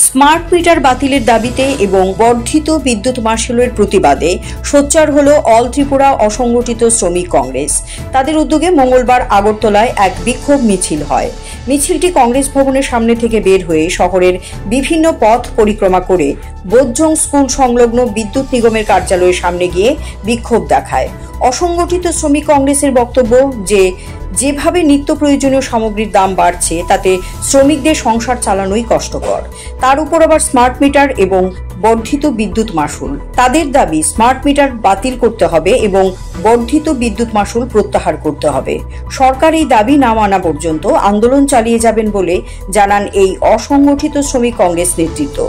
Smart meter বাতিলের দাবিতে এবং বর্ধিত বিদ্যুৎ মাশুলের প্রতিবাদে সোচ্চার হল অল ত্রিপুরা অসংগঠিত শ্রমিক কংগ্রেস। তাদের উদ্যোগে মঙ্গলবার আগরতলায় এক বিক্ষোভ মিছিল হয়। মিছিলটি কংগ্রেস ভবনের সামনে থেকে বের হয়ে শহরের বিভিন্ন পথ পরিক্রমা করে বোজ্জং স্কুল সংলগ্ন বিদ্যুৎ নিগমের কার্যালয়ের সামনে গিয়ে বিক্ষোভ দেখায়। অসংগঠিত শ্রমিক কংগ্রেসের বক্তব্য যেভাবে নিত্য প্রয়োজনীয় সামগ্রীর দাম বাড়ছে তাতে শ্রমিকদের সংসার চালানোই কষ্টকর, তার উপর আবার স্মার্ট মিটার এবং বর্ধিত বিদ্যুৎ মাশুল। তাদের দাবি স্মার্ট মিটার বাতিল করতে হবে এবং বর্ধিত বিদ্যুৎ মাশুল প্রত্যাহার করতে হবে। সরকার এই দাবি না মানা পর্যন্ত আন্দোলন চালিয়ে যাবেন বলে জানান এই অসংগঠিত শ্রমিক কংগ্রেস নেতৃত্ব।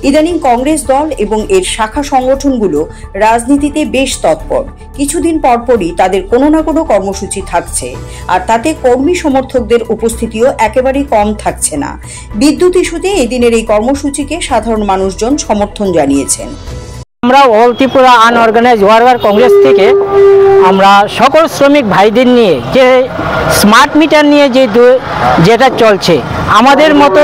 ইদানিং কংগ্রেস দল এবং এর শাখা সংগঠনগুলো রাজনীতিতে বেশ তৎপর। কিছুদিন পরপরই তাদের কোনো না কোনো কর্মসূচি থাকছে, আর তাতে কর্মী সমর্থকদের উপস্থিতিও একেবারেই কম থাকছে না। বিদ্যুৎ ইস্যুতে এদিনের এই কর্মসূচিকে সাধারণ মানুষজন সমর্থন জানিয়েছেন। আমরা all Tripura unorganise worker Congress থেকে আমরা সকল শ্রমিক ভাইদের নিয়ে যে স্মার্ট মিটার নিয়ে যেটা চলছে, আমাদের মতো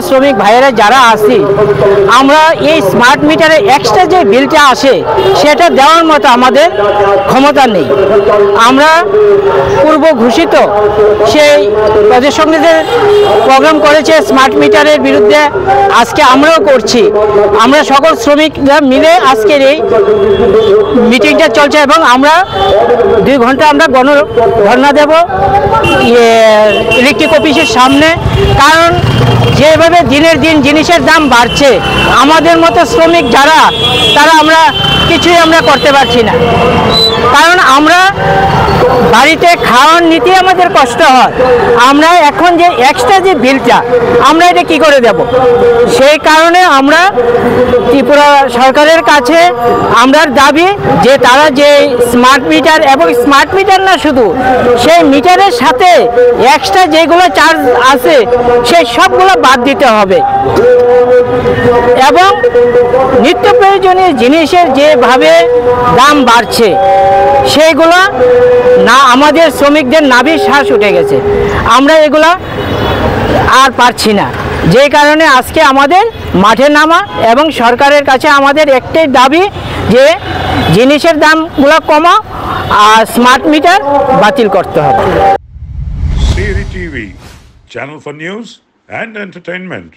শ্রমিক ভাইয়েরা যারা আছি, আমরা এই স্মার্ট মিটারে এক্সট্রা যে বিলটা আসে সেটা দেওয়ার মতো আমাদের ক্ষমতা নেই। আমরা পূর্ব ঘোষিত সেই প্রদেশ সমিতির প্রোগ্রাম করেছে স্মার্ট মিটারের বিরুদ্ধে, আজকে আমরাও করছি। আমরা সকল শ্রমিকরা মিলে আজকের এই মিটিংটা চলছে এবং আমরা 2 ঘন্টা আমরা ধর্ণা দেব ইলেকট্রিক অফিসের সামনে। কারণ যেভাবে দিনের দিন জিনিসের দাম বাড়ছে, আমাদের মতো শ্রমিক যারা তারা আমরা কিছুই করতে পারছি না। কারণ আমরা বাড়িতে খাওয়ার নিতে আমাদের কষ্ট হয়, আমরা এখন যে এক্সট্রা যে বিলটা আমরা এটা কি করে দেব? সেই কারণে আমরা ত্রিপুরা সরকারের কাছে আমরা দাবি যে তারা যে স্মার্ট মিটার এবং স্মার্ট মিটার না শুধু সেই মিটারের সাথে এক্সট্রা যেগুলো চার্জ আছে সেই সবগুলো বাদ দিতে হবে এবং নিত্য প্রয়োজনীয় জিনিসের যেভাবে দাম বাড়ছে সেইগুলো না, আমাদের শ্রমিকদের নাভির শ্বাস উঠে গেছে, আমরা এগুলা আর পারছি না। যে কারণে আজকে আমাদের মাঠে নামা এবং সরকারের কাছে আমাদের একটাই দাবি যে জিনিসের দামগুলো কমা আর স্মার্ট মিটার বাতিল করতে হবে। CAD TV, channel for news and entertainment.